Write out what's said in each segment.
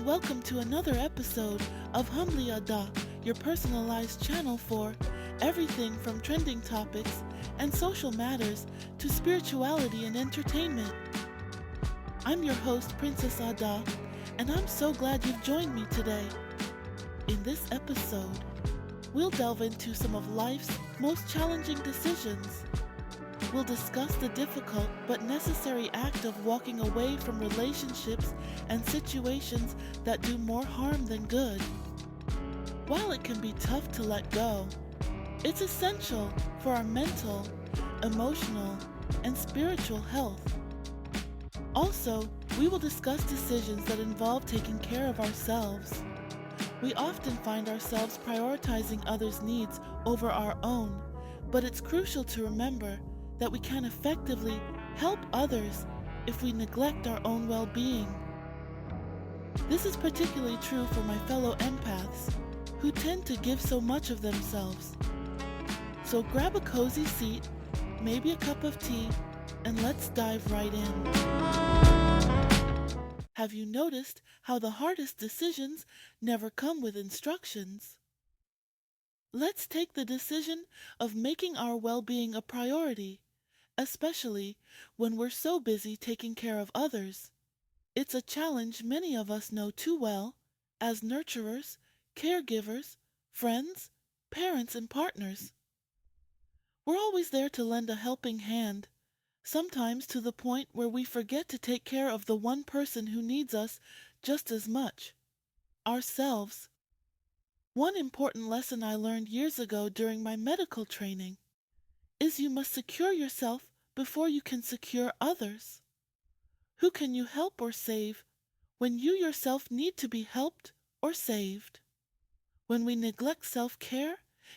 and welcome to another episode of Humbly Adah, your personalized channel for everything from trending topics and social matters to spirituality and entertainment. I'm your host, Princess Adah, and I'm so glad you've joined me today. In this episode, we'll delve into some of life's most challenging decisions. We'll discuss the difficult but necessary act of walking away from relationships and situations that do more harm than good. While it can be tough to let go, it's essential for our mental, emotional, and spiritual health. Also, we will discuss decisions that involve taking care of ourselves. We often find ourselves prioritizing others' needs over our own, but it's crucial to remember that we can effectively help others if we neglect our own well-being. This is particularly true for my fellow empaths, who tend to give so much of themselves. So grab a cozy seat, maybe a cup of tea, and let's dive right in. Have you noticed how the hardest decisions never come with instructions? Let's take the decision of making our well-being a priority, especially when we're so busy taking care of others. It's a challenge many of us know too well as nurturers, caregivers, friends, parents, and partners. We're always there to lend a helping hand, sometimes to the point where we forget to take care of the one person who needs us just as much, ourselves. One important lesson I learned years ago during my medical training is you must secure yourself before you can secure others. Who can you help or save when you yourself need to be helped or saved? When we neglect self-care,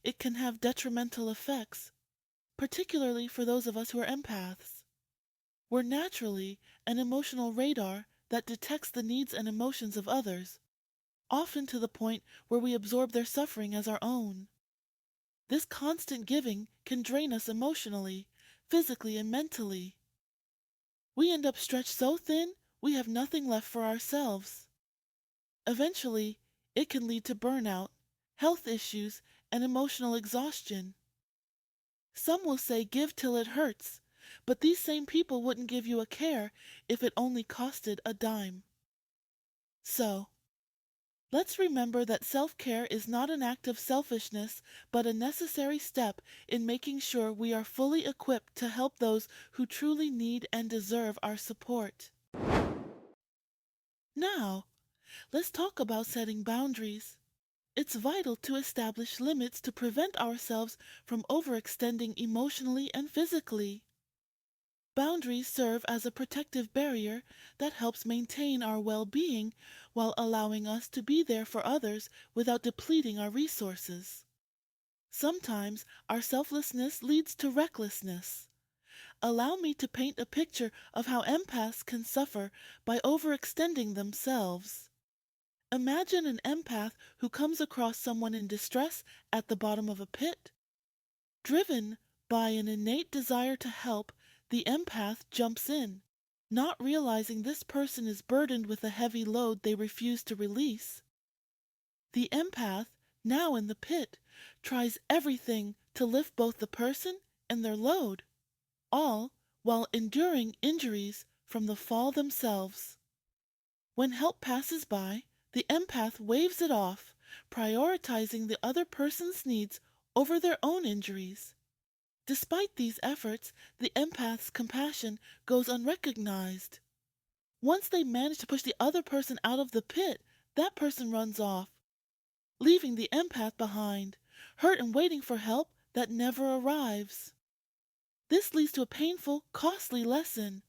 it can have detrimental effects, particularly for those of us who are empaths. We're naturally an emotional radar that detects the needs and emotions of others, often to the point where we absorb their suffering as our own. This constant giving can drain us emotionally, physically, and mentally. We end up stretched so thin we have nothing left for ourselves. Eventually, it can lead to burnout, health issues, and emotional exhaustion. Some will say give till it hurts, but these same people wouldn't give you a care if it only costed a dime. So, let's remember that self-care is not an act of selfishness, but a necessary step in making sure we are fully equipped to help those who truly need and deserve our support. Now, let's talk about setting boundaries. It's vital to establish limits to prevent ourselves from overextending emotionally and physically. Boundaries serve as a protective barrier that helps maintain our well-being while allowing us to be there for others without depleting our resources. Sometimes our selflessness leads to recklessness. Allow me to paint a picture of how empaths can suffer by overextending themselves. Imagine an empath who comes across someone in distress at the bottom of a pit. Driven by an innate desire to help, the empath jumps in, not realizing this person is burdened with a heavy load they refuse to release. The empath, now in the pit, tries everything to lift both the person and their load, all while enduring injuries from the fall themselves. When help passes by, the empath waves it off, prioritizing the other person's needs over their own injuries. Despite these efforts, the empath's compassion goes unrecognized. Once they manage to push the other person out of the pit, that person runs off, leaving the empath behind, hurt and waiting for help that never arrives. This leads to a painful, costly lesson.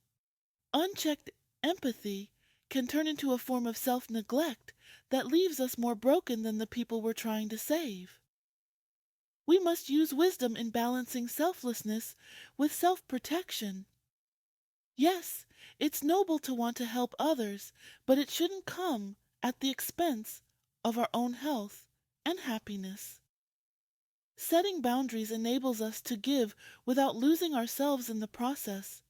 Unchecked empathy can turn into a form of self-neglect that leaves us more broken than the people we're trying to save. We must use wisdom in balancing selflessness with self-protection. Yes, it's noble to want to help others, but it shouldn't come at the expense of our own health and happiness. Setting boundaries enables us to give without losing ourselves in the process.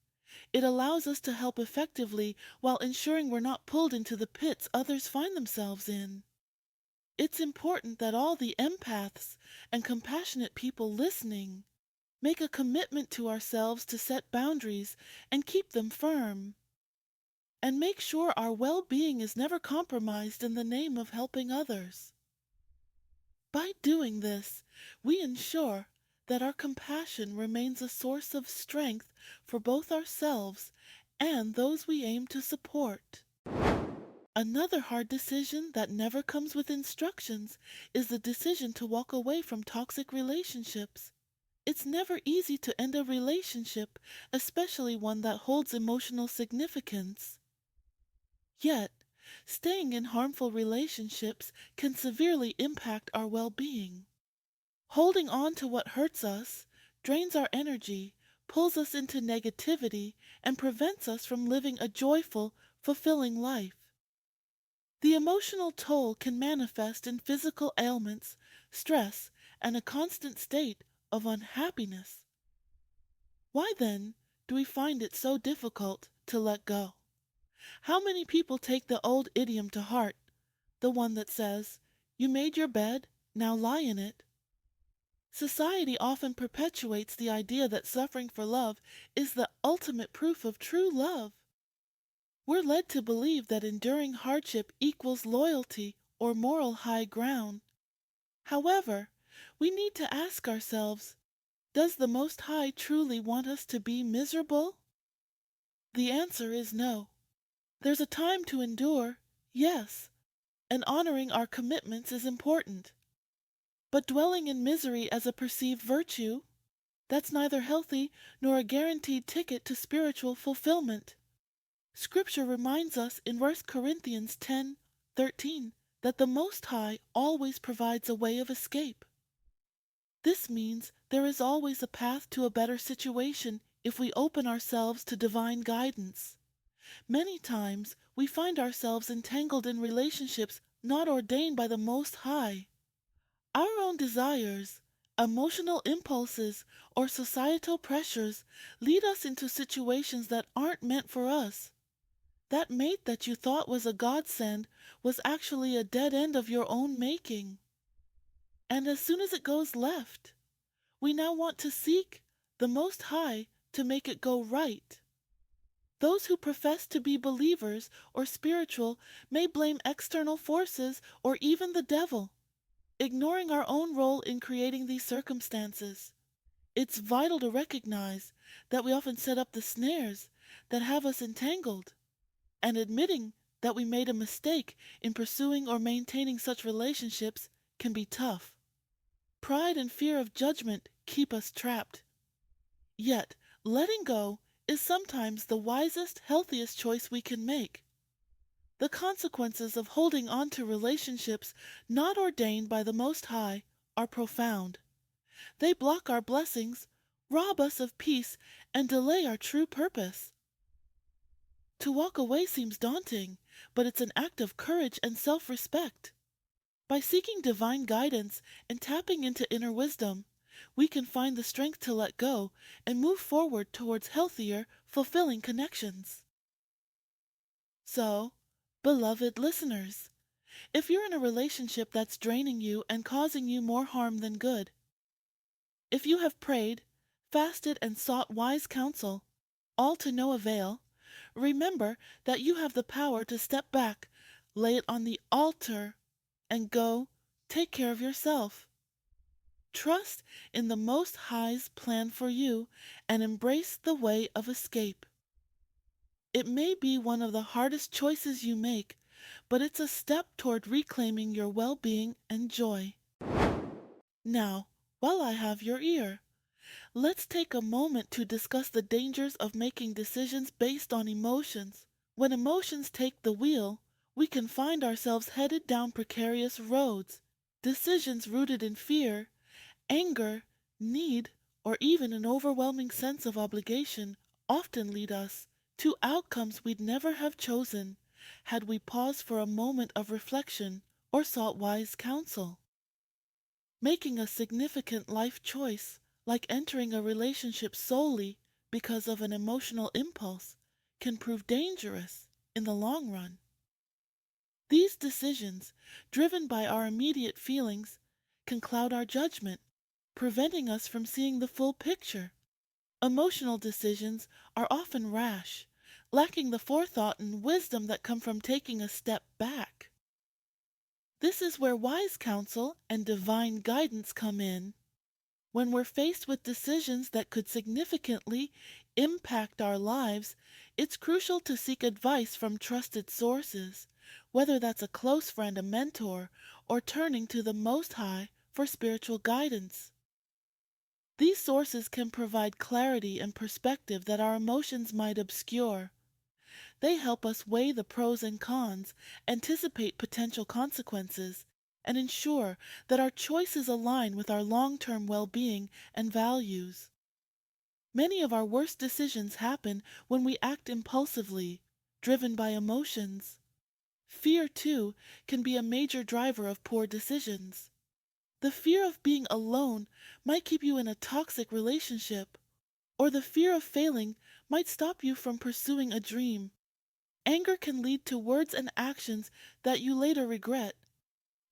It allows us to help effectively while ensuring we're not pulled into the pits others find themselves in. It's important that all the empaths and compassionate people listening make a commitment to ourselves to set boundaries and keep them firm, and make sure our well-being is never compromised in the name of helping others. By doing this, we ensure that our compassion remains a source of strength for both ourselves and those we aim to support. Another hard decision that never comes with instructions is the decision to walk away from toxic relationships. It's never easy to end a relationship, especially one that holds emotional significance. Yet, staying in harmful relationships can severely impact our well-being. Holding on to what hurts us drains our energy, pulls us into negativity, and prevents us from living a joyful, fulfilling life. The emotional toll can manifest in physical ailments, stress, and a constant state of unhappiness. Why then do we find it so difficult to let go? How many people take the old idiom to heart, the one that says, "You made your bed, now lie in it"? Society often perpetuates the idea that suffering for love is the ultimate proof of true love. We're led to believe that enduring hardship equals loyalty or moral high ground. However, we need to ask ourselves, does the Most High truly want us to be miserable? The answer is no. There's a time to endure, yes, and honoring our commitments is important. But dwelling in misery as a perceived virtue, that's neither healthy nor a guaranteed ticket to spiritual fulfillment. Scripture reminds us in 1 Corinthians 10:13 that the Most High always provides a way of escape. This means there is always a path to a better situation if we open ourselves to divine guidance. Many times we find ourselves entangled in relationships not ordained by the Most High. Our own desires, emotional impulses, or societal pressures lead us into situations that aren't meant for us. That mate that you thought was a godsend was actually a dead end of your own making. And as soon as it goes left, we now want to seek the Most High to make it go right. Those who profess to be believers or spiritual may blame external forces or even the devil, ignoring our own role in creating these circumstances. It's vital to recognize that we often set up the snares that have us entangled, and admitting that we made a mistake in pursuing or maintaining such relationships can be tough. Pride and fear of judgment keep us trapped. Yet, letting go is sometimes the wisest, healthiest choice we can make. The consequences of holding on to relationships not ordained by the Most High are profound. They block our blessings, rob us of peace, and delay our true purpose. To walk away seems daunting, but it's an act of courage and self-respect. By seeking divine guidance and tapping into inner wisdom, we can find the strength to let go and move forward towards healthier, fulfilling connections. So, beloved listeners, if you're in a relationship that's draining you and causing you more harm than good, if you have prayed, fasted, and sought wise counsel, all to no avail, remember that you have the power to step back, lay it on the altar, and go take care of yourself. Trust in the Most High's plan for you and embrace the way of escape. It may be one of the hardest choices you make, but it's a step toward reclaiming your well-being and joy. Now, while I have your ear, let's take a moment to discuss the dangers of making decisions based on emotions. When emotions take the wheel, we can find ourselves headed down precarious roads. Decisions rooted in fear, anger, need, or even an overwhelming sense of obligation often lead us to outcomes we'd never have chosen had we paused for a moment of reflection or sought wise counsel. Making a significant life choice, like entering a relationship solely because of an emotional impulse can prove dangerous in the long run. These decisions, driven by our immediate feelings, can cloud our judgment, preventing us from seeing the full picture. Emotional decisions are often rash, lacking the forethought and wisdom that come from taking a step back. This is where wise counsel and divine guidance come in. When we're faced with decisions that could significantly impact our lives, it's crucial to seek advice from trusted sources, whether that's a close friend, a mentor, or turning to the Most High for spiritual guidance. These sources can provide clarity and perspective that our emotions might obscure. They help us weigh the pros and cons, anticipate potential consequences, and ensure that our choices align with our long-term well-being and values. Many of our worst decisions happen when we act impulsively, driven by emotions. Fear, too, can be a major driver of poor decisions. The fear of being alone might keep you in a toxic relationship, or the fear of failing might stop you from pursuing a dream. Anger can lead to words and actions that you later regret,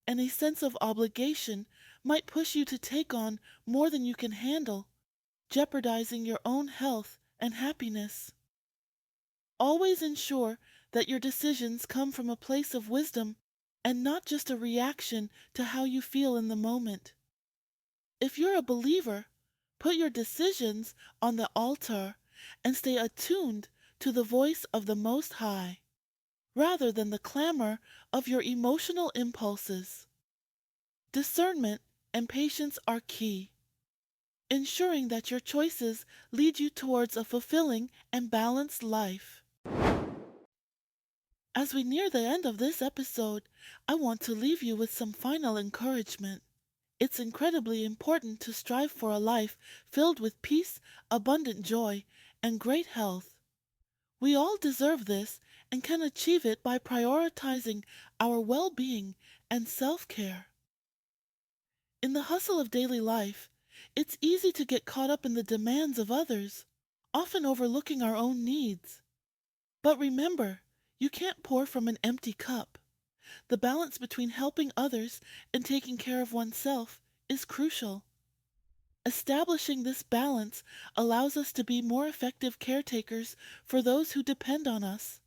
and a sense of obligation might push you to take on more than you can handle, jeopardizing your own health and happiness. Always ensure that your decisions come from a place of wisdom and not just a reaction to how you feel in the moment. If you're a believer, put your decisions on the altar and stay attuned to the voice of the Most High, rather than the clamor of your emotional impulses. Discernment and patience are key, ensuring that your choices lead you towards a fulfilling and balanced life. As we near the end of this episode, I want to leave you with some final encouragement. It's incredibly important to strive for a life filled with peace, abundant joy, and great health. We all deserve this and can achieve it by prioritizing our well-being and self-care. In the hustle of daily life, it's easy to get caught up in the demands of others, often overlooking our own needs. But remember, you can't pour from an empty cup. The balance between helping others and taking care of oneself is crucial. Establishing this balance allows us to be more effective caretakers for those who depend on us.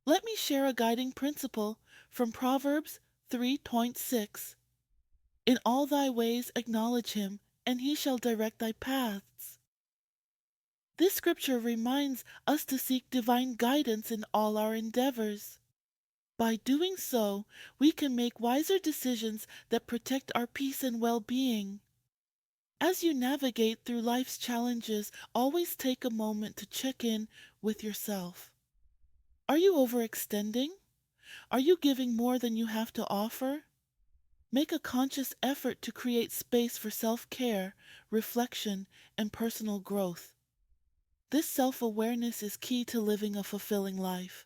Let me share a guiding principle from Proverbs 3:6. In all thy ways acknowledge him, and he shall direct thy paths. This scripture reminds us to seek divine guidance in all our endeavors. By doing so, we can make wiser decisions that protect our peace and well-being. As you navigate through life's challenges, always take a moment to check in with yourself. Are you overextending? Are you giving more than you have to offer? Make a conscious effort to create space for self-care, reflection, and personal growth. This self-awareness is key to living a fulfilling life.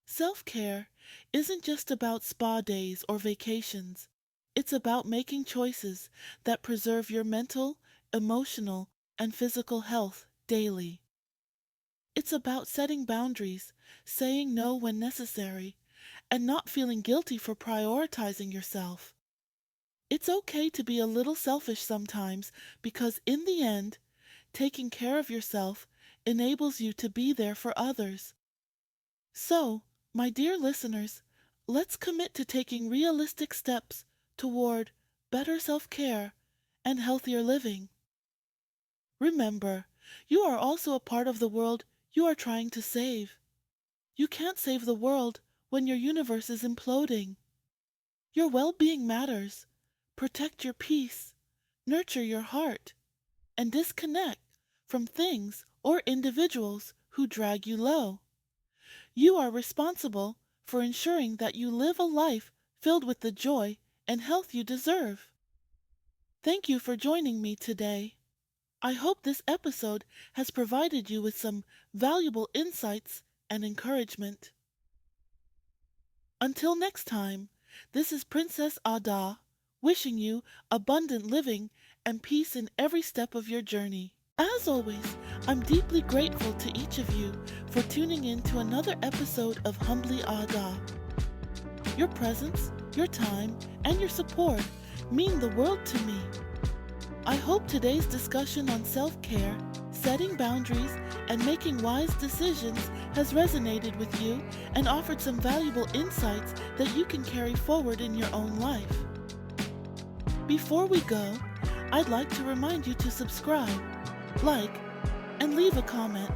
Self-care isn't just about spa days or vacations. It's about making choices that preserve your mental, emotional, and physical health daily. It's about setting boundaries, saying no when necessary, and not feeling guilty for prioritizing yourself. It's okay to be a little selfish sometimes because in the end, taking care of yourself enables you to be there for others. So, my dear listeners, let's commit to taking realistic steps toward better self-care and healthier living. Remember, you are also a part of the world you are trying to save. You can't save the world when your universe is imploding. Your well-being matters. Protect your peace, nurture your heart, and disconnect from things or individuals who drag you low. You are responsible for ensuring that you live a life filled with the joy and health you deserve. Thank you for joining me today. I hope this episode has provided you with some valuable insights and encouragement. Until next time, this is Princess Adah, wishing you abundant living and peace in every step of your journey. As always, I'm deeply grateful to each of you for tuning in to another episode of Humbly Adah. Your presence, your time, and your support mean the world to me. I hope today's discussion on self-care, setting boundaries, and making wise decisions has resonated with you and offered some valuable insights that you can carry forward in your own life. Before we go, I'd like to remind you to subscribe, like, and leave a comment.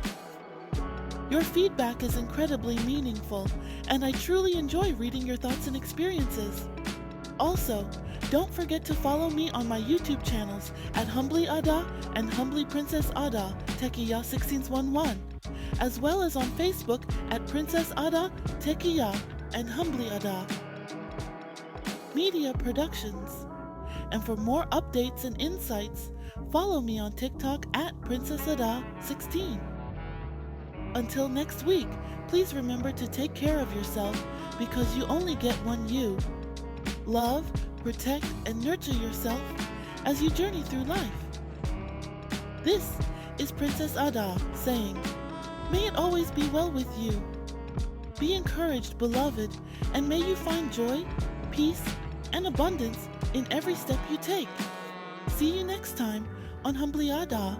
Your feedback is incredibly meaningful, and I truly enjoy reading your thoughts and experiences. Also, don't forget to follow me on my YouTube channels at Humbly Adah and Humbly Princess Adah Tekiya 1611, as well as on Facebook at Princess Adah, Tekiya, and Humbly Adah Media Productions. And for more updates and insights, follow me on TikTok at Princess Adah 16. Until next week, please remember to take care of yourself because you only get one you. Love, protect, and nurture yourself as you journey through life. This is Princess Adah saying, may it always be well with you. Be encouraged, beloved, and may you find joy, peace, and abundance in every step you take. See you next time on Humbly Adah.